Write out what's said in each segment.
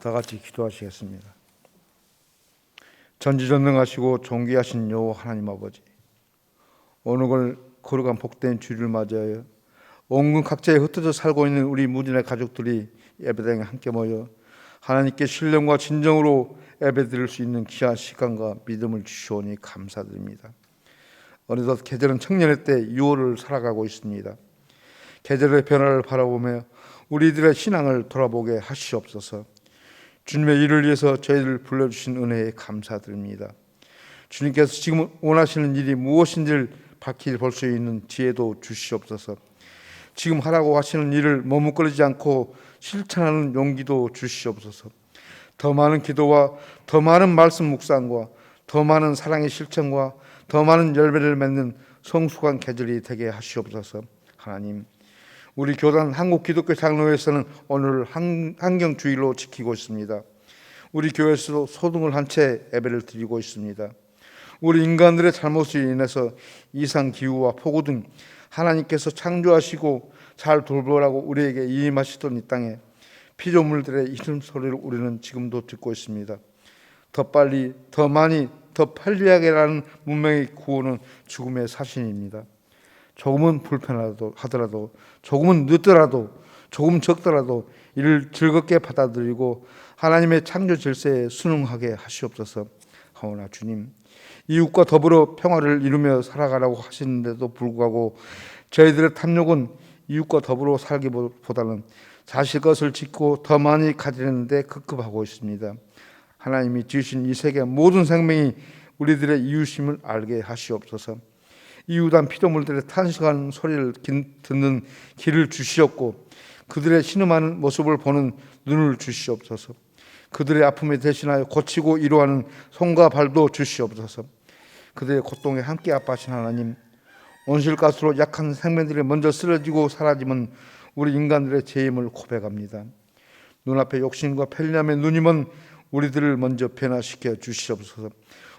다 같이 기도하시겠습니다. 전지전능하시고 존귀하신 여호와 하나님 아버지, 오늘 거룩한 복된 주일을 맞이하여 온국 각지에 흩어져 살고 있는 우리 무진의 가족들이 예배당에 함께 모여 하나님께 신령과 진정으로 예배드릴 수 있는 귀한 시간과 믿음을 주시오니 감사드립니다. 어느덧 계절은 청년의 때 6월을 살아가고 있습니다. 계절의 변화를 바라보며 우리들의 신앙을 돌아보게 하시옵소서. 주님의 일을 위해서 저희를 불러주신 은혜에 감사드립니다. 주님께서 지금 원하시는 일이 무엇인지를 밝히 볼 수 있는 지혜도 주시옵소서. 지금 하라고 하시는 일을 머뭇거리지 않고 실천하는 용기도 주시옵소서. 더 많은 기도와 더 많은 말씀 묵상과 더 많은 사랑의 실천과 더 많은 열매를 맺는 성숙한 계절이 되게 하시옵소서. 하나님, 우리 교단 한국기독교 장로회에서는 오늘 환경주의로 지키고 있습니다. 우리 교회에서도 소등을 한 채 예배를 드리고 있습니다. 우리 인간들의 잘못으로 인해서 이상기후와 폭우 등 하나님께서 창조하시고 잘 돌보라고 우리에게 이임하시던 이 땅에 피조물들의 이름 소리를 우리는 지금도 듣고 있습니다. 더 빨리, 더 많이, 더 편리하게라는 문명의 구호는 죽음의 사신입니다. 조금은 불편하더라도, 조금은 늦더라도, 조금 적더라도 이를 즐겁게 받아들이고 하나님의 창조 질서에 순응하게 하시옵소서. 하오나 주님, 이웃과 더불어 평화를 이루며 살아가라고 하시는데도 불구하고 저희들의 탐욕은 이웃과 더불어 살기보다는 자식 것을 짓고 더 많이 가지려는 데 급급하고 있습니다. 하나님이 지으신 이 세계 모든 생명이 우리들의 이웃임을 알게 하시옵소서. 이웃한 피조물들의 탄식하는 소리를 듣는 귀를 주시옵고 그들의 신음하는 모습을 보는 눈을 주시옵소서. 그들의 아픔에 대신하여 고치고 위로하는 손과 발도 주시옵소서. 그들의 고통에 함께 아파하신 하나님, 온실가스로 약한 생명들이 먼저 쓰러지고 사라지면 우리 인간들의 죄임을 고백합니다. 눈앞에 욕심과 편리함의 눈이면 우리들을 먼저 변화시켜 주시옵소서.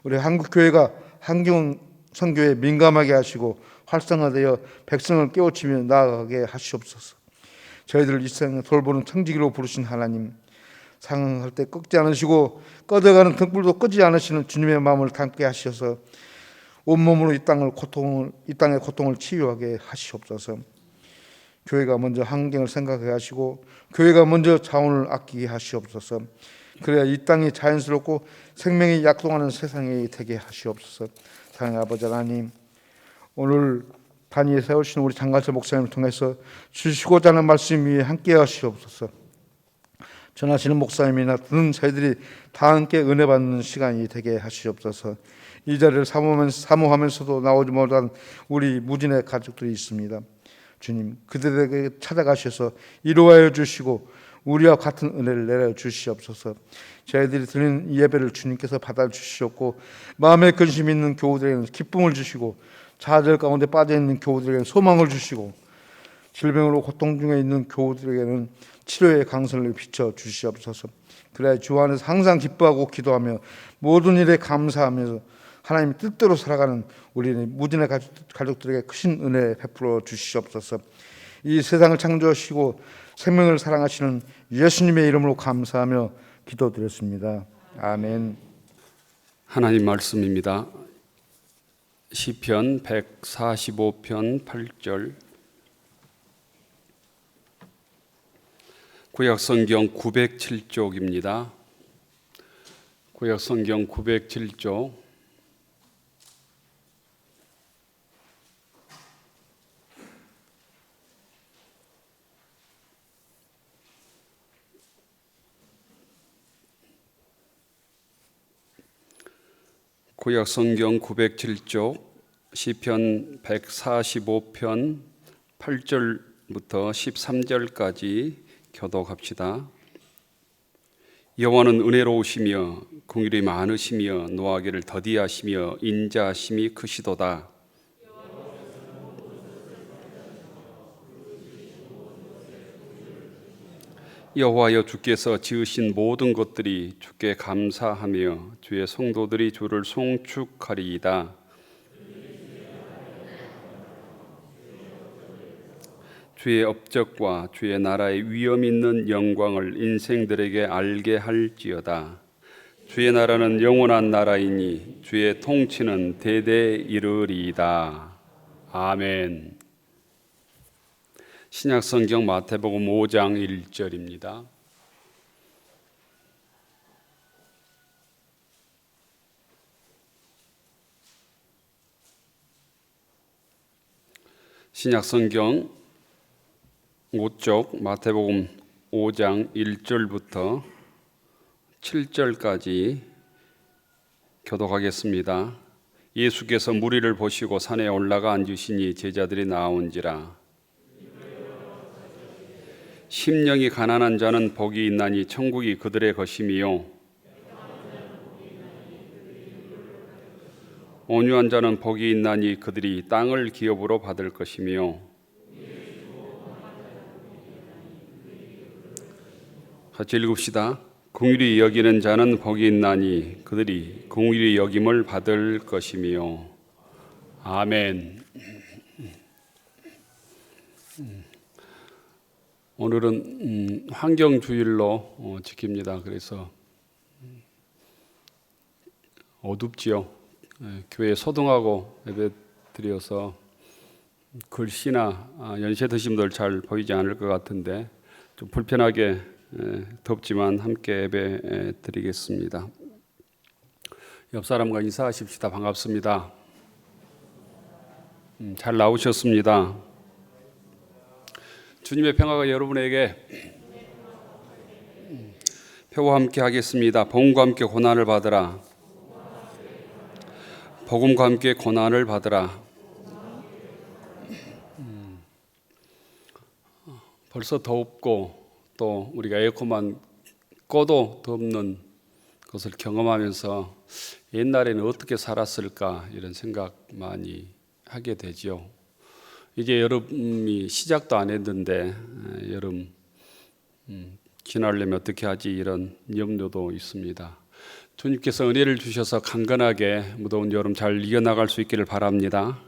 우리 한국교회가 환경 선교에 민감하게 하시고 활성화되어 백성을 깨우치며 나아가게 하시옵소서. 저희들을 이 세상에 돌보는 청지기로 부르신 하나님, 상응할 때 꺾지 않으시고 꺼져가는 등불도 끄지 않으시는 주님의 마음을 담게 하셔서 온몸으로 이 땅의 고통을 치유하게 하시옵소서. 교회가 먼저 환경을 생각하게 하시고 교회가 먼저 자원을 아끼게 하시옵소서. 그래야 이 땅이 자연스럽고 생명이 약동하는 세상이 되게 하시옵소서. 사랑의 아버지 하나님, 오늘 단위에 세우신 우리 장관철 목사님을 통해서 주시고자 하는 말씀 위에 함께 하시옵소서. 전하시는 목사님이나 듣는 저희들이 다 함께 은혜 받는 시간이 되게 하시옵소서. 이 자리를 사모하면서도 나오지 못한 우리 무진의 가족들이 있습니다. 주님, 그들에게 찾아가셔서 위로하여 주시고 우리와 같은 은혜를 내려 주시옵소서. 저희들이 드리는 이 예배를 주님께서 받아주시옵고 마음에 근심 있는 교우들에게는 기쁨을 주시고 좌절 가운데 빠져있는 교우들에게는 소망을 주시고 질병으로 고통 중에 있는 교우들에게는 치료의 강선을 비춰 주시옵소서. 그래야 주 안에서 항상 기뻐하고 기도하며 모든 일에 감사하면서 하나님 뜻대로 살아가는 우리 무진의 가족들에게 크신 은혜 베풀어 주시옵소서. 이 세상을 창조하시고 생명을 사랑하시는 예수님의 이름으로 감사하며 기도드렸습니다. 아멘. 하나님 말씀입니다. 시편 145편 8절, 구약성경 907쪽입니다. 구약성경 907쪽, 구약성경 907쪽 시편 145편 8절부터 13절까지 교독합시다. 여호와는 은혜로우시며 긍휼이 많으시며 노하기를 더디하시며 인자하심이 크시도다. 여호와여, 주께서 지으신 모든 것들이 주께 감사하며 주의 성도들이 주를 송축하리이다. 주의 업적과 주의 나라의 위엄 있는 영광을 인생들에게 알게 할지어다. 주의 나라는 영원한 나라이니 주의 통치는 대대 이르리이다. 아멘. 신약성경 마태복음 5장 1절입니다. 신약성경 5쪽 마태복음 5장 1절부터 7절까지 교독하겠습니다. 예수께서 무리를 보시고 산에 올라가 앉으시니 제자들이 나온지라. 심령이 가난한 자는 복이 있나니 천국이 그들의 것임이요 온유한 자는 복이 있나니 그들이 땅을 기업으로 받을 것이며 같이 읽읍시다. 긍휼히 여기는 자는 복이 있나니 그들이 긍휼히 여김을 받을 것이며 아멘. 오늘은 환경주일로 지킵니다. 그래서 어둡지요. 교회 소등하고 예배 드려서 글씨나 연세 드신 분들 잘 보이지 않을 것 같은데 좀 불편하게 덥지만 함께 예배 드리겠습니다. 옆 사람과 인사하십시다. 반갑습니다. 잘 나오셨습니다. 주님의 평화가 여러분에게 표와 함께 하겠습니다. 복음과 함께 고난을 받으라. 복음과 함께 고난을 받으라. 벌써 덥고 또 우리가 에어컨만 꺼도 덥는 것을 경험하면서 옛날에는 어떻게 살았을까 이런 생각 많이 하게 되죠. 이제 여름이 시작도 안 했는데 여름 지나려면 어떻게 하지 이런 염려도 있습니다. 주님께서 은혜를 주셔서 강건하게 무더운 여름 잘 이겨나갈 수 있기를 바랍니다.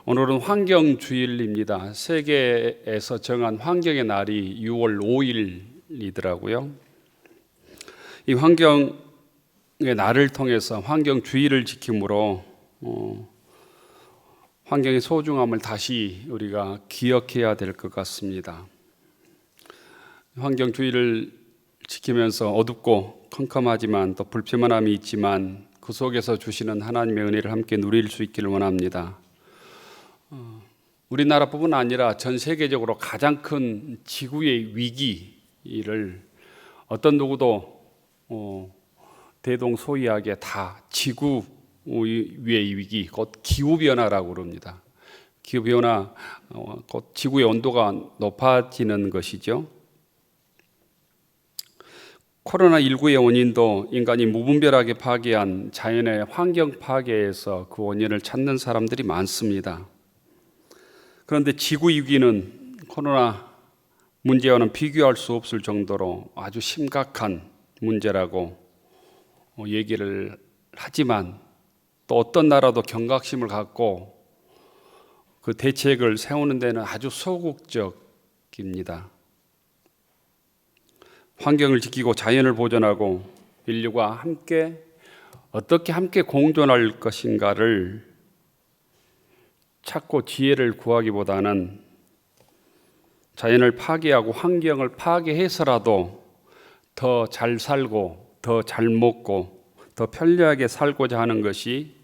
오늘은 환경주일입니다. 세계에서 정한 환경의 날이 6월 5일이더라고요. 이 환경의 날을 통해서 환경주의를 지킴으로 환경의 소중함을 다시 우리가 기억해야 될 것 같습니다. 환경주의를 지키면서 어둡고 컴컴하지만 또 불편함이 있지만 그 속에서 주시는 하나님의 은혜를 함께 누릴 수 있기를 원합니다. 우리나라뿐만 아니라 전 세계적으로 가장 큰 지구의 위기를 어떤 누구도 대동소이하게 다 지구 위의 위기, 곧 기후변화라고 그럽니다. 기후변화, 곧 지구의 온도가 높아지는 것이죠. 코로나19의 원인도 인간이 무분별하게 파괴한 자연의 환경 파괴에서 그 원인을 찾는 사람들이 많습니다. 그런데 지구 위기는 코로나 문제와는 비교할 수 없을 정도로 아주 심각한 문제라고 얘기를 하지만 또 어떤 나라도 경각심을 갖고 그 대책을 세우는 데는 아주 소극적입니다. 환경을 지키고 자연을 보존하고 인류가 함께 어떻게 함께 공존할 것인가를 찾고 지혜를 구하기보다는 자연을 파괴하고 환경을 파괴해서라도 더 잘 살고 더 잘 먹고 더 편리하게 살고자 하는 것이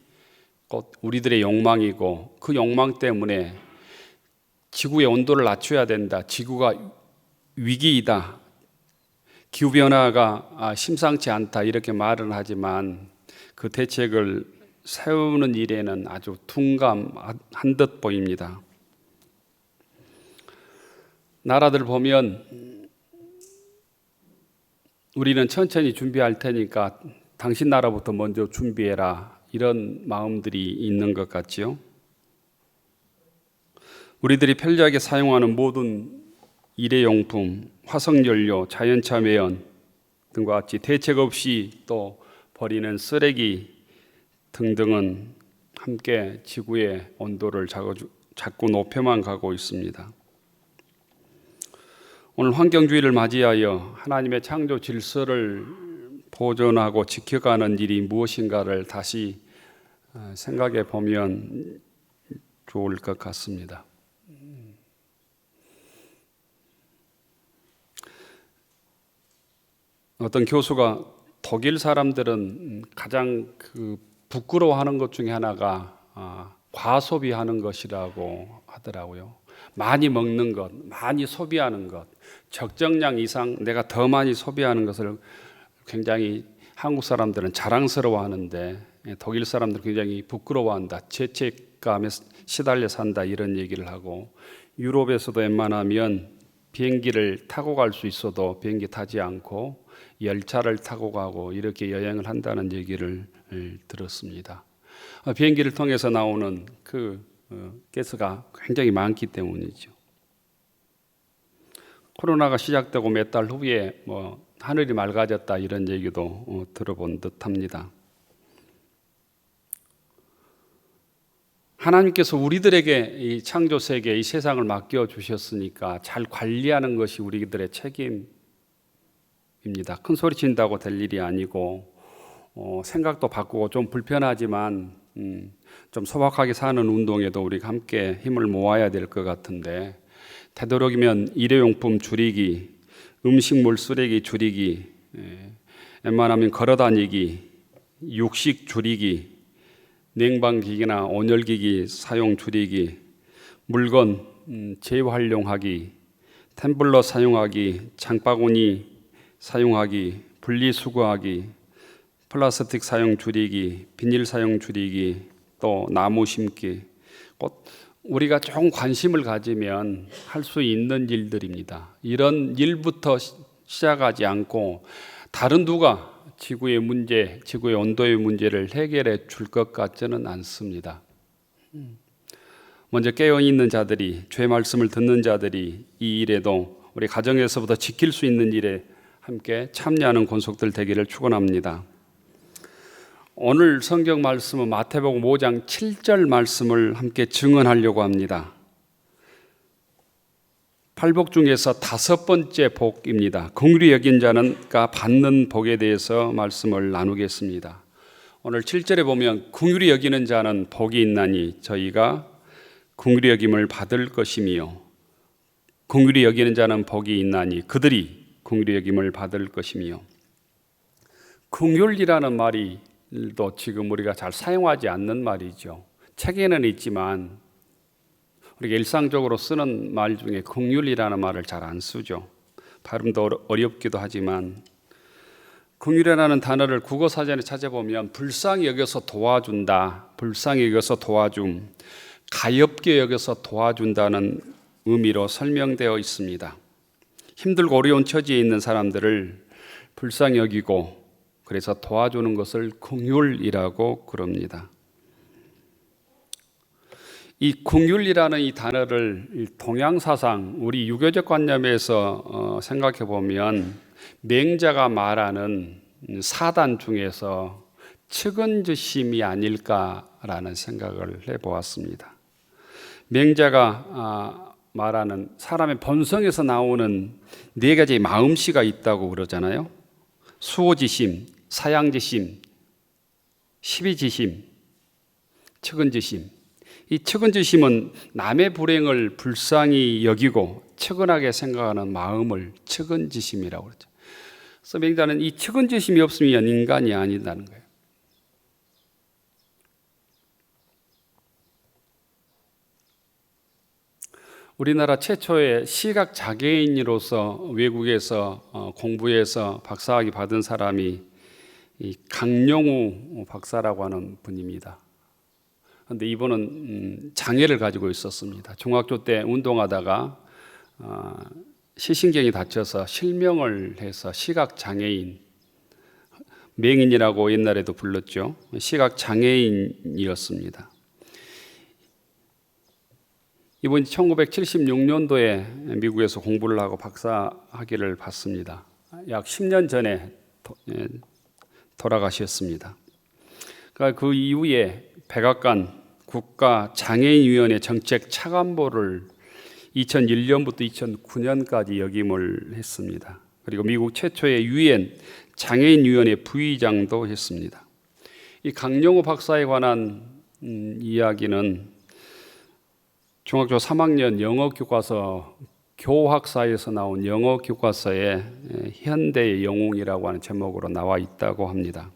곧 우리들의 욕망이고 그 욕망 때문에 지구의 온도를 낮춰야 된다. 지구가 위기이다. 기후변화가 심상치 않다 이렇게 말은 하지만 그 대책을 세우는 일에는 아주 둔감한 듯 보입니다. 나라들 보면 우리는 천천히 준비할 테니까 당신 나라부터 먼저 준비해라 이런 마음들이 있는 것 같지요. 우리들이 편리하게 사용하는 모든 일회용품, 화석연료, 자연차 매연 등과 같이 대책 없이 또 버리는 쓰레기 등등은 함께 지구의 온도를 자꾸 높여만 가고 있습니다. 오늘 환경주의를 맞이하여 하나님의 창조 질서를 보존하고 지켜가는 일이 무엇인가를 다시 생각해 보면 좋을 것 같습니다. 어떤 교수가 독일 사람들은 가장 부끄러워하는 것 중에 하나가 과소비하는 것이라고 하더라고요. 많이 먹는 것, 많이 소비하는 것, 적정량 이상 내가 더 많이 소비하는 것을 굉장히 한국 사람들은 자랑스러워하는데 독일 사람들은 굉장히 부끄러워한다. 죄책감에 시달려 산다 이런 얘기를 하고, 유럽에서도 웬만하면 비행기를 타고 갈 수 있어도 비행기 타지 않고 열차를 타고 가고 이렇게 여행을 한다는 얘기를 들었습니다. 비행기를 통해서 나오는 가스가 굉장히 많기 때문이죠. 코로나가 시작되고 몇 달 후에 하늘이 맑아졌다 이런 얘기도 들어본 듯합니다. 하나님께서 우리들에게 이 창조 세계, 이 세상을 맡겨 주셨으니까 잘 관리하는 것이 우리들의 책임입니다. 큰 소리 친다고 될 일이 아니고, 생각도 바꾸고 좀 불편하지만 좀 소박하게 사는 운동에도 우리가 함께 힘을 모아야 될 것 같은데, 되도록이면 일회용품 줄이기, 음식물 쓰레기 줄이기, 웬만하면 걸어다니기, 육식 줄이기, 냉방기기나 온열기기 사용 줄이기, 물건 재활용하기, 텀블러 사용하기, 장바구니 사용하기, 분리수거하기, 플라스틱 사용 줄이기, 비닐 사용 줄이기, 또 나무 심기, 우리가 조금 관심을 가지면 할 수 있는 일들입니다. 이런 일부터 시작하지 않고 다른 누가 지구의 문제, 지구의 온도의 문제를 해결해 줄 것 같지는 않습니다. 먼저 깨어있는 자들이, 죄 말씀을 듣는 자들이 이 일에도 우리 가정에서부터 지킬 수 있는 일에 함께 참여하는 권속들 되기를 축원합니다. 오늘 성경 말씀은 마태복음 5장 7절 말씀을 함께 증언하려고 합니다. 팔복 중에서 5번째 복입니다. 긍휼히 여긴 자가 받는 복에 대해서 말씀을 나누겠습니다. 오늘 7절에 보면 긍휼히 여기는 자는 복이 있나니 저희가 긍휼히 여김을 받을 것이며, 긍휼히 여기는 자는 복이 있나니 그들이 긍휼히 여김을 받을 것이며, 긍휼이라는 말이 또 지금 우리가 잘 사용하지 않는 말이죠. 책에는 있지만 우리가 일상적으로 쓰는 말 중에 긍휼이라는 말을 잘 안 쓰죠. 발음도 어렵기도 하지만, 긍휼이라는 단어를 국어사전에 찾아보면 불쌍히 여겨서 도와준다, 불쌍히 여겨서 도와줌, 가엾게 여겨서 도와준다는 의미로 설명되어 있습니다. 힘들고 어려운 처지에 있는 사람들을 불쌍히 여기고 그래서 도와주는 것을 긍휼이라고 그럽니다. 이 긍휼이라는 이 단어를 동양사상, 우리 유교적 관념에서 생각해 보면 맹자가 말하는 사단 중에서 측은지심이 아닐까라는 생각을 해보았습니다. 맹자가 말하는 사람의 본성에서 나오는 4가지의 마음씨가 있다고 그러잖아요. 수호지심, 사양지심, 시비지심, 측은지심. 이 측은지심은 남의 불행을 불쌍히 여기고 측은하게 생각하는 마음을 측은지심이라고 그러죠. 그래서 맹자는 이 측은지심이 없으면 인간이 아니다는 거예요. 우리나라 최초의 시각 장애인으로서 외국에서 공부해서 박사학위 받은 사람이 이 강용우 박사라고 하는 분입니다. 그런데 이분은 장애를 가지고 있었습니다. 중학교 때 운동하다가 시신경이 다쳐서 실명을 해서 시각 장애인, 맹인이라고 옛날에도 불렀죠. 시각 장애인이었습니다. 이분이 1976년도에 미국에서 공부를 하고 박사학위를 받습니다. 약 10년 전에 돌아가셨습니다. 그러니까 그 이후에 백악관 국가장애인위원회 정책 차관보를 2001년부터 2009년까지 역임을 했습니다. 그리고 미국 최초의 유엔 장애인위원회 부의장도 했습니다. 이 강영우 박사에 관한 이야기는 중학교 3학년 영어 교과서 교학사에서 나온 영어 교과서에 현대의 영웅이라고 하는 제목으로 나와 있다고 합니다.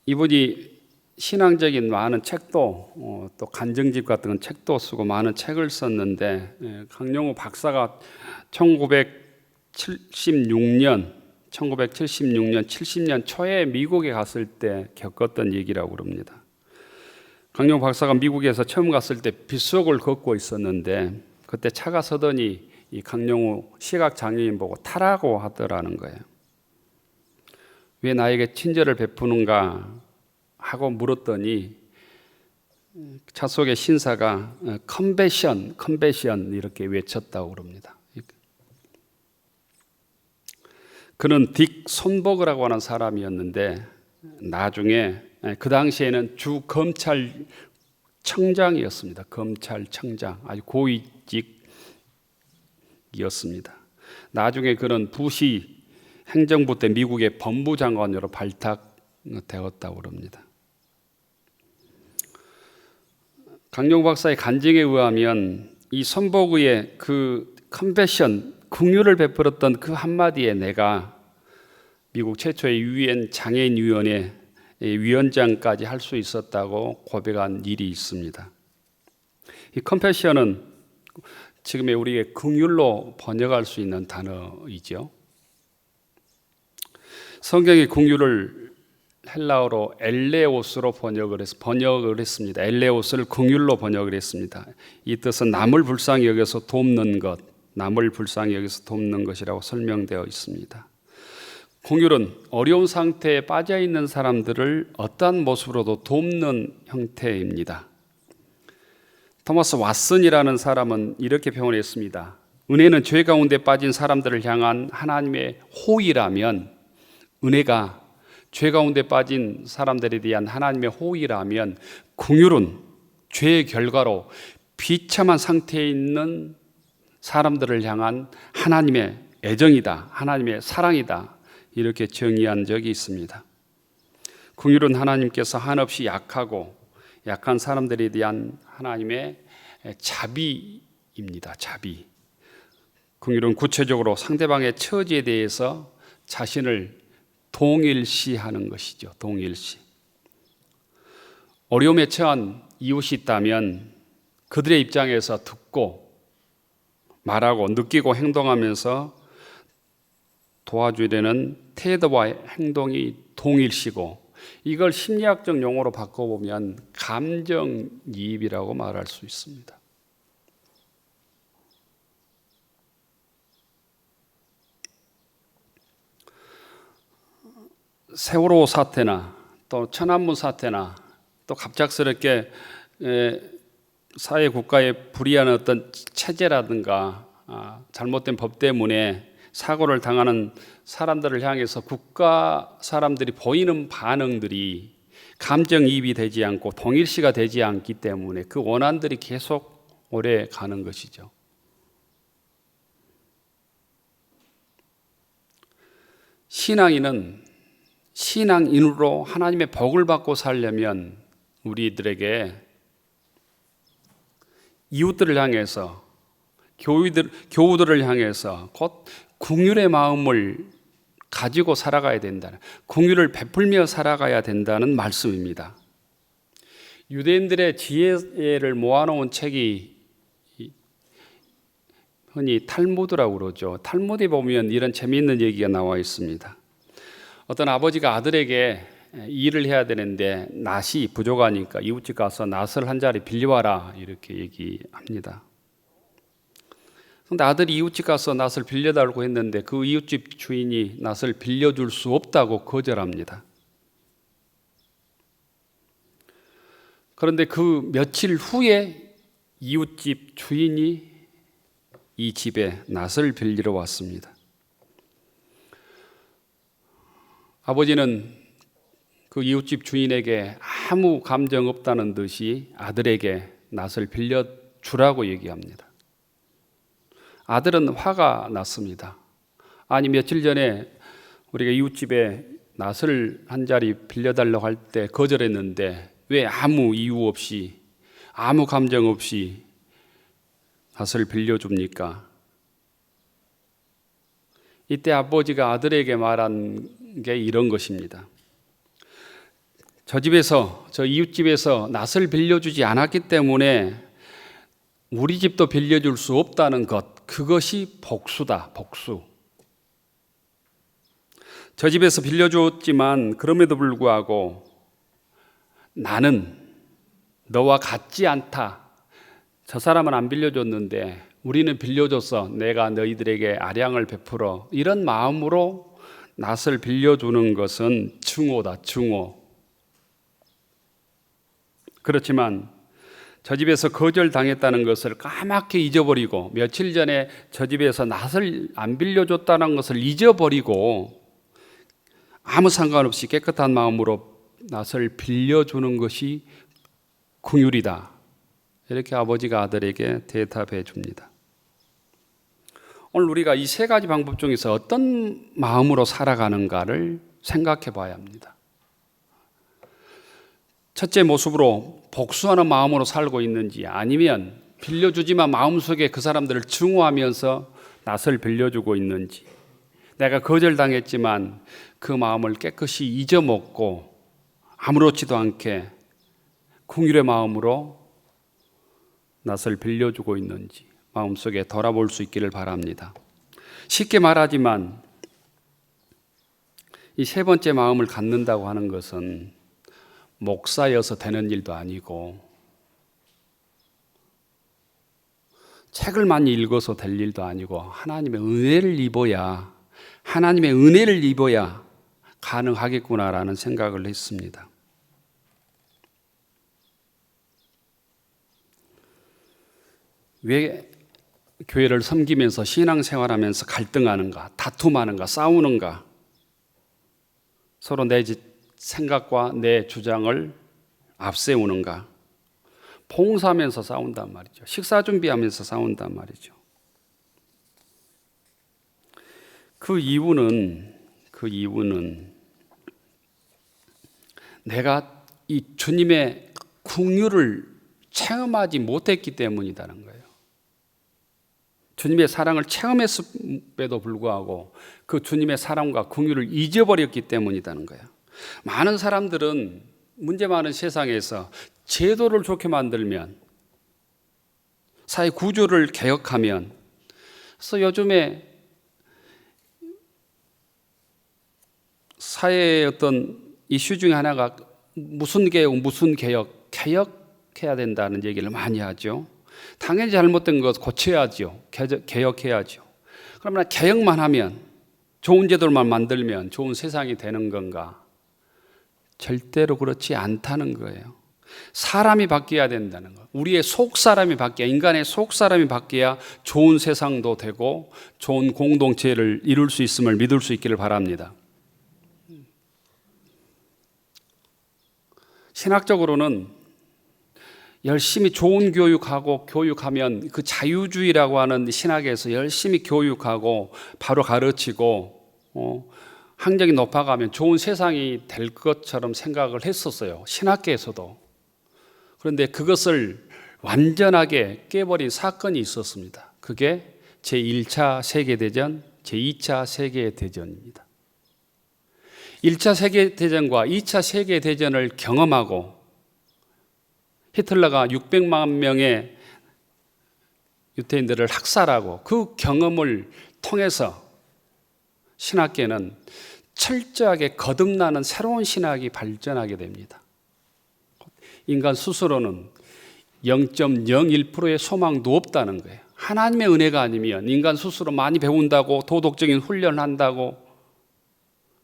이분이 신앙적인 많은 책도 또 간증집 같은 책도 쓰고 많은 책을 썼는데 강영우 박사가 1976년 70년 초에 미국에 갔을 때 겪었던 얘기라고 그럽니다. 강영우 박사가 미국에서 처음 갔을 때 빗속을 걷고 있었는데 그때 차가 서더니 이 강영우 시각장애인 보고 타라고 하더라는 거예요. 왜 나에게 친절을 베푸는가 하고 물었더니 차 속의 신사가 컴패션 이렇게 외쳤다고 그럽니다. 그는 딕 손버그라고 하는 사람이었는데 나중에 그 당시에는 주 검찰청장이었습니다. 검찰청장, 아주 고위직이었습니다. 나중에 그는 부시 행정부 때 미국의 법무장관으로 발탁되었다고 그럽니다. 강영우 박사의 간증에 의하면 이 손버그의 그 컴패션, 긍휼을 베풀었던 그 한마디에 내가 미국 최초의 유엔 장애인위원회 위원장까지 할 수 있었다고 고백한 일이 있습니다. 이 컴패션은 지금의 우리의 긍휼로 번역할 수 있는 단어이죠. 성경의 긍휼을 헬라어로 엘레오스로 번역을 했습니다. 엘레오스를 긍휼로 번역을 했습니다. 이 뜻은 남을 불쌍히 여겨서 돕는 것, 남을 불쌍히 여겨서 돕는 것이라고 설명되어 있습니다. 긍휼은 어려운 상태에 빠져 있는 사람들을 어떠한 모습으로도 돕는 형태입니다. 토마스 왓슨이라는 사람은 이렇게 표현했습니다. 은혜는 죄 가운데 빠진 사람들을 향한 하나님의 호의라면, 은혜가 죄 가운데 빠진 사람들에 대한 하나님의 호의라면, 긍휼은 죄의 결과로 비참한 상태에 있는 사람들을 향한 하나님의 애정이다, 하나님의 사랑이다, 이렇게 정의한 적이 있습니다. 긍휼은 하나님께서 한없이 약한 사람들에 대한 하나님의 자비입니다. 자비. 긍휼은 구체적으로 상대방의 처지에 대해서 자신을 동일시하는 것이죠. 동일시. 어려움에 처한 이웃이 있다면 그들의 입장에서 듣고 말하고 느끼고 행동하면서 도와주려는 태도와 행동이 동일시고, 이걸 심리학적 용어로 바꿔보면 감정이입이라고 말할 수 있습니다. 세월호 사태나 또 천안문 사태나 또 갑작스럽게 사회 국가에 불이한 어떤 체제라든가 잘못된 법 때문에 사고를 당하는 사람들을 향해서 국가 사람들이 보이는 반응들이 감정이입이 되지 않고 동일시가 되지 않기 때문에 그 원한들이 계속 오래 가는 것이죠. 신앙인으로 하나님의 복을 받고 살려면 우리들에게 이웃들을 향해서, 교우들을 향해서 곧 긍휼의 마음을 가지고 살아가야 된다는, 긍휼을 베풀며 살아가야 된다는 말씀입니다. 유대인들의 지혜를 모아놓은 책이 흔히 탈무드라고 그러죠. 탈무드에 보면 이런 재미있는 얘기가 나와 있습니다. 어떤 아버지가 아들에게 일을 해야 되는데 낫이 부족하니까 이웃집 가서 낫을 한 자리 빌려와라 이렇게 얘기합니다. 그런데 아들이 이웃집 가서 낫을 빌려달라고 했는데 그 이웃집 주인이 낫을 빌려줄 수 없다고 거절합니다. 그런데 그 며칠 후에 이웃집 주인이 이 집에 낫을 빌리러 왔습니다. 아버지는 그 이웃집 주인에게 아무 감정 없다는 듯이 아들에게 낫을 빌려주라고 얘기합니다. 아들은 화가 났습니다. 아니, 며칠 전에 우리가 이웃집에 낫을 한 자리 빌려달라고 할 때 거절했는데 왜 아무 이유 없이, 아무 감정 없이 낫을 빌려줍니까? 이때 아버지가 아들에게 말한 게 이런 것입니다. 저 이웃집에서 낫을 빌려주지 않았기 때문에 우리 집도 빌려줄 수 없다는 것, 그것이 복수다, 복수. 저 집에서 빌려줬지만 그럼에도 불구하고 나는 너와 같지 않다. 저 사람은 안 빌려줬는데 우리는 빌려줘서 내가 너희들에게 아량을 베풀어. 이런 마음으로 낫을 빌려주는 것은 증오다, 증오. 그렇지만 저 집에서 거절당했다는 것을 까맣게 잊어버리고 며칠 전에 저 집에서 낫을 안 빌려줬다는 것을 잊어버리고 아무 상관없이 깨끗한 마음으로 낫을 빌려주는 것이 긍휼이다. 이렇게 아버지가 아들에게 대답해 줍니다. 오늘 우리가 이 세 가지 방법 중에서 어떤 마음으로 살아가는가를 생각해 봐야 합니다. 첫째 모습으로 복수하는 마음으로 살고 있는지, 아니면 빌려주지만 마음속에 그 사람들을 증오하면서 낫을 빌려주고 있는지, 내가 거절당했지만 그 마음을 깨끗이 잊어먹고 아무렇지도 않게 긍휼의 마음으로 낫을 빌려주고 있는지 마음속에 돌아볼 수 있기를 바랍니다. 쉽게 말하지만 이 세 번째 마음을 갖는다고 하는 것은 목사여서 되는 일도 아니고 책을 많이 읽어서 될 일도 아니고 하나님의 은혜를 입어야 가능하겠구나라는 생각을 했습니다. 왜 교회를 섬기면서 신앙생활하면서 갈등하는가, 다툼하는가, 싸우는가, 서로 내 생각과 내 주장을 앞세우는가, 봉사하면서 싸운단 말이죠. 식사 준비하면서 싸운단 말이죠. 그 이유는 내가 이 주님의 긍휼을 체험하지 못했기 때문이라는 거예요. 주님의 사랑을 체험했음에도 불구하고 그 주님의 사랑과 긍휼을 잊어버렸기 때문이라는 거예요. 많은 사람들은 문제 많은 세상에서 제도를 좋게 만들면, 사회 구조를 개혁하면, 그래서 요즘에 사회의 어떤 이슈 중에 하나가 무슨 개혁해야 된다는 얘기를 많이 하죠. 당연히 잘못된 것 고쳐야죠. 개혁해야죠. 그러면 개혁만 하면, 좋은 제도만 만들면 좋은 세상이 되는 건가? 절대로 그렇지 않다는 거예요. 사람이 바뀌어야 된다는 거. 우리의 속사람이 바뀌어야, 인간의 속사람이 바뀌어야 좋은 세상도 되고 좋은 공동체를 이룰 수 있음을 믿을 수 있기를 바랍니다. 신학적으로는 열심히 좋은 교육하면 그 자유주의라고 하는 신학에서 열심히 교육하고 바로 가르치고 학력이 높아가면 좋은 세상이 될 것처럼 생각을 했었어요. 신학계에서도. 그런데 그것을 완전하게 깨버린 사건이 있었습니다. 그게 제1차 세계대전, 제2차 세계대전입니다. 1차 세계대전과 2차 세계대전을 경험하고 히틀러가 600만 명의 유태인들을 학살하고 그 경험을 통해서 신학계는 철저하게 거듭나는 새로운 신학이 발전하게 됩니다. 인간 스스로는 0.01%의 소망도 없다는 거예요. 하나님의 은혜가 아니면 인간 스스로 많이 배운다고, 도덕적인 훈련을 한다고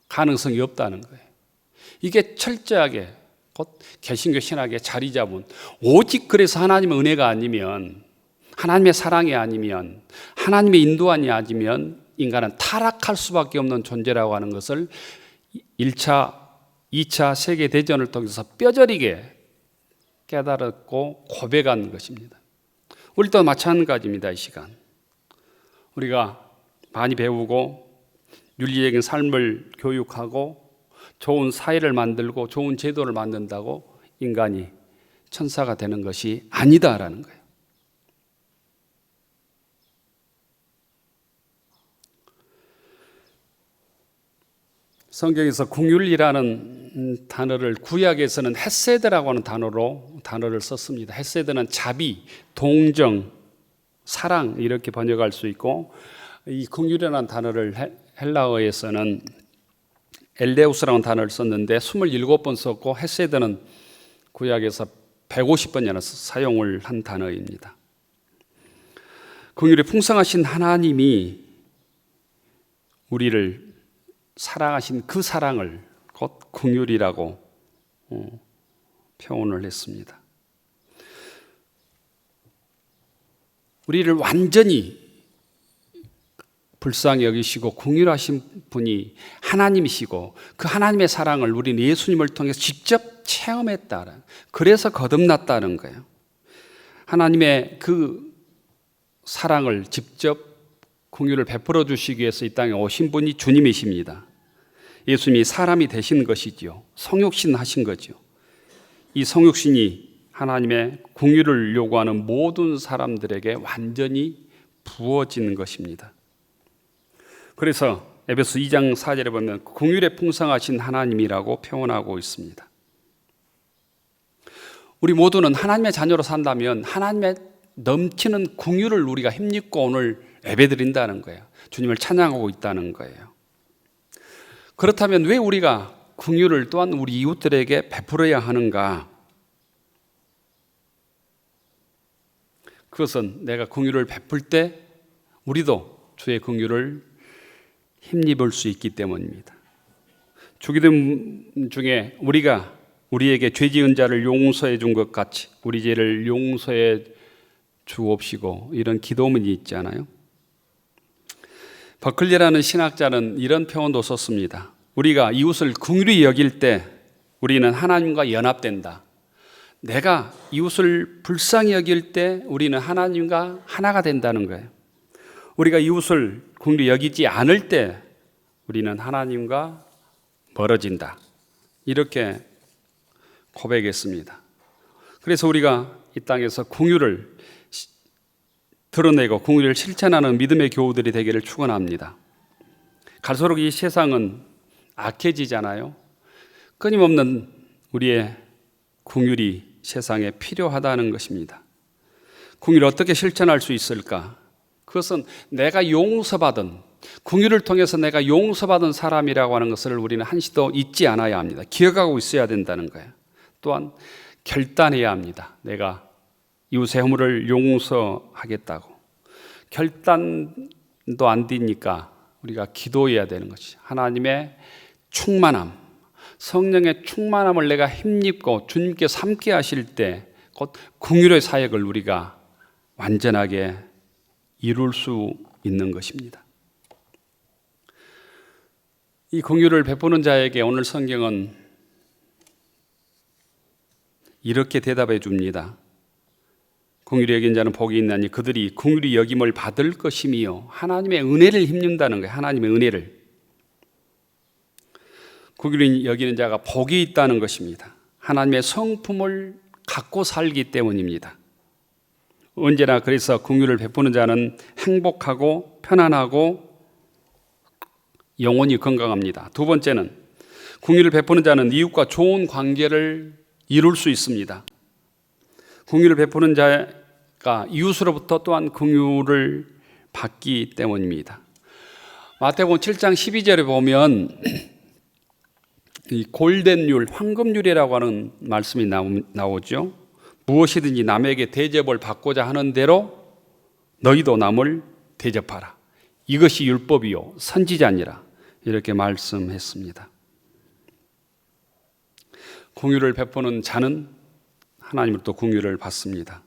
가능성이 없다는 거예요. 이게 철저하게 곧 개신교 신학에 자리 잡은, 오직 그래서 하나님의 은혜가 아니면, 하나님의 사랑이 아니면, 하나님의 인도함이 아니면 인간은 타락할 수밖에 없는 존재라고 하는 것을 1차 2차 세계대전을 통해서 뼈저리게 깨달았고 고백한 것입니다. 우리도 마찬가지입니다. 이 시간 우리가 많이 배우고 윤리적인 삶을 교육하고 좋은 사회를 만들고 좋은 제도를 만든다고 인간이 천사가 되는 것이 아니다라는 거예요. 성경에서 긍휼이라는 단어를 구약에서는 헤세드라고 하는 단어를 썼습니다. 헤세드는 자비, 동정, 사랑 이렇게 번역할 수 있고, 이 긍휼이라는 단어를 헬라어에서는 엘레우스라는 단어를 썼는데 27번 썼고, 헤세드는 구약에서 150번이나 사용을 한 단어입니다. 긍휼이 풍성하신 하나님이 우리를 사랑하신 그 사랑을 곧 긍휼이라고 표현을 했습니다. 우리를 완전히 불쌍히 여기시고 긍휼하신 분이 하나님이시고 그 하나님의 사랑을 우리는 예수님을 통해서 직접 체험했다. 그래서 거듭났다는 거예요. 하나님의 그 사랑을 직접 긍휼을 베풀어 주시기 위해서 이 땅에 오신 분이 주님이십니다. 예수님이 사람이 되신 것이지요. 성육신 하신 거죠. 이 성육신이 하나님의 긍휼을 요구하는 모든 사람들에게 완전히 부어지는 것입니다. 그래서 에베소 2장 4절에 보면 긍휼에 풍성하신 하나님이라고 표현하고 있습니다. 우리 모두는 하나님의 자녀로 산다면 하나님의 넘치는 긍휼을 우리가 힘입고 오늘 예배드린다는 거예요. 주님을 찬양하고 있다는 거예요. 그렇다면 왜 우리가 긍휼을 또한 우리 이웃들에게 베풀어야 하는가? 그것은 내가 긍휼을 베풀 때 우리도 주의 긍휼을 힘입을 수 있기 때문입니다. 주기도문 중에 우리가 우리에게 죄 지은 자를 용서해 준 것 같이 우리 죄를 용서해 주옵시고 이런 기도문이 있잖아요. 버클리라는 신학자는 이런 표현도 썼습니다. 우리가 이웃을 긍휼히 여길 때 우리는 하나님과 연합된다. 내가 이웃을 불쌍히 여길 때 우리는 하나님과 하나가 된다는 거예요. 우리가 이웃을 긍휼히 여기지 않을 때 우리는 하나님과 멀어진다. 이렇게 고백했습니다. 그래서 우리가 이 땅에서 긍휼을 드러내고 긍휼을 실천하는 믿음의 교우들이 되기를 축원합니다. 갈수록 이 세상은 악해지잖아요. 끊임없는 우리의 긍휼이 세상에 필요하다는 것입니다. 긍휼을 어떻게 실천할 수 있을까? 그것은 내가 용서받은 긍휼을 통해서 내가 용서받은 사람이라고 하는 것을 우리는 한시도 잊지 않아야 합니다. 기억하고 있어야 된다는 거예요. 또한 결단해야 합니다. 내가 이웃의 허물을 용서하겠다고. 결단도 안 되니까 우리가 기도해야 되는 것이 하나님의 충만함, 성령의 충만함을 내가 힘입고 주님께서 함께 하실 때 곧 긍휼의 사역을 우리가 완전하게 이룰 수 있는 것입니다. 이 긍휼을 베푸는 자에게 오늘 성경은 이렇게 대답해 줍니다. 긍휼히 여긴 자는 복이 있나니 그들이 긍휼히 여김을 받을 것이며 하나님의 은혜를 힘입는다는 거예요. 하나님의 은혜를. 긍휼히 여기는 자가 복이 있다는 것입니다. 하나님의 성품을 갖고 살기 때문입니다. 언제나 그래서 긍휼을 베푸는 자는 행복하고 편안하고 영혼이 건강합니다. 두 번째는 긍휼을 베푸는 자는 이웃과 좋은 관계를 이룰 수 있습니다. 긍휼을 베푸는 자가 이웃으로부터 또한 긍휼을 받기 때문입니다. 마태복음 7장 12절에 보면 이 골덴율, 황금률이라고 하는 말씀이 나오죠. 무엇이든지 남에게 대접을 받고자 하는 대로 너희도 남을 대접하라. 이것이 율법이요 선지자니라. 이렇게 말씀했습니다. 긍휼을 베푸는 자는 하나님으로부터 긍휼을 받습니다.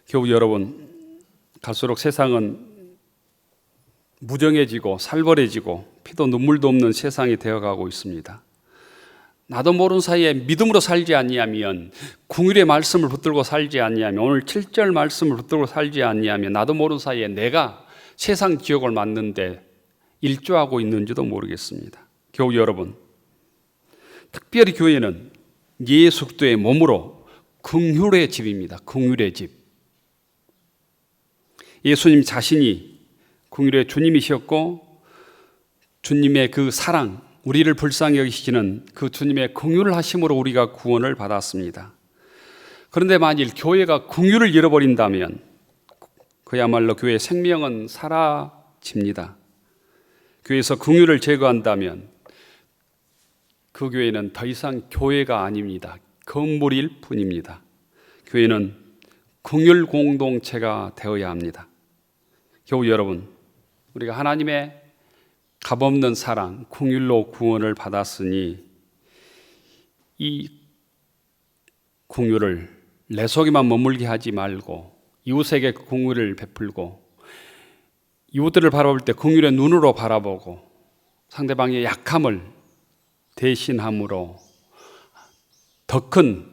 교우 여러분, 갈수록 세상은 무정해지고 살벌해지고 피도 눈물도 없는 세상이 되어가고 있습니다. 나도 모르는 사이에 믿음으로 살지 아니하면, 궁율의 말씀을 붙들고 살지 아니하면, 오늘 7절 말씀을 붙들고 살지 아니하면 나도 모르는 사이에 내가 세상 지옥을 맞는데 일조하고 있는지도 모르겠습니다. 교우 여러분, 특별히 교회는 예수 그리스도의 몸으로 긍휼의 집입니다. 긍휼의 집. 예수님 자신이 긍휼의 주님이셨고, 주님의 그 사랑, 우리를 불쌍히 여기시는 그 주님의 긍휼을 하심으로 우리가 구원을 받았습니다. 그런데 만일 교회가 긍휼을 잃어버린다면 그야말로 교회의 생명은 사라집니다. 교회에서 긍휼을 제거한다면 그 교회는 더 이상 교회가 아닙니다. 건물일 뿐입니다. 교회는 긍휼 공동체가 되어야 합니다. 교우 여러분, 우리가 하나님의 값없는 사랑, 긍휼로 구원을 받았으니 이 긍휼을 내 속에만 머물게 하지 말고 이웃에게 긍휼을 베풀고, 이웃들을 바라볼 때 긍휼의 눈으로 바라보고 상대방의 약함을 대신함으로 더 큰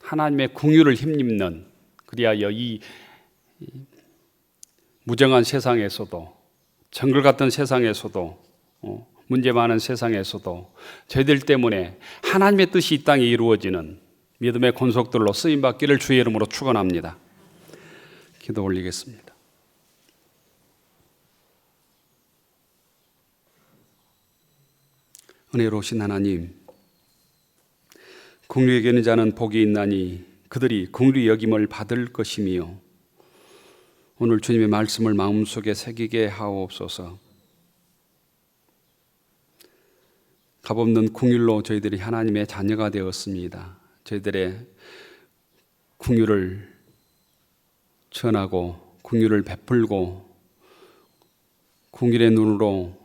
하나님의 긍휼을 힘입는, 그리하여 이 무정한 세상에서도, 정글 같은 세상에서도, 문제 많은 세상에서도 저희들 때문에 하나님의 뜻이 이 땅에 이루어지는 믿음의 권속들로 쓰임받기를 주의 이름으로 축원합니다. 기도 올리겠습니다. 은혜로우신 하나님, 긍휼히 여기는 자는 복이 있나니 그들이 긍휼히 여김을 받을 것이며, 오늘 주님의 말씀을 마음속에 새기게 하옵소서. 값없는 긍휼로 저희들이 하나님의 자녀가 되었습니다. 저희들의 긍휼을 전하고 긍휼을 베풀고 긍휼의 눈으로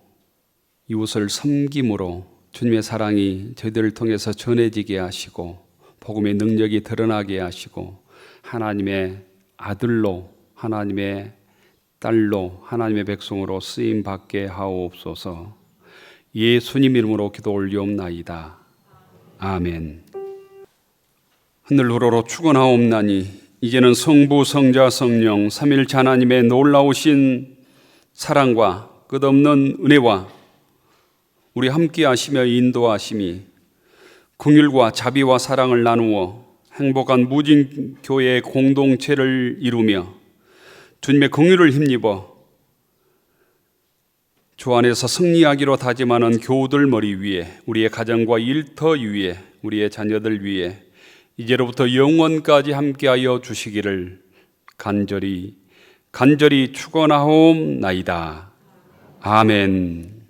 이웃을 섬김으로 주님의 사랑이 저희들을 통해서 전해지게 하시고 복음의 능력이 드러나게 하시고 하나님의 아들로, 하나님의 딸로, 하나님의 백성으로 쓰임받게 하옵소서. 예수님 이름으로 기도 올리옵나이다. 아멘. 하늘 우러러 축원하옵나니 이제는 성부, 성자, 성령 삼일체 하나님의 놀라우신 사랑과 끝없는 은혜와 우리 함께 하시며 인도하심이 긍휼과 자비와 사랑을 나누어 행복한 무진교회의 공동체를 이루며 주님의 긍휼을 힘입어 주 안에서 승리하기로 다짐하는 교우들 머리 위에, 우리의 가정과 일터 위에, 우리의 자녀들 위에 이제로부터 영원까지 함께하여 주시기를 간절히 축원하옵나이다. 아멘.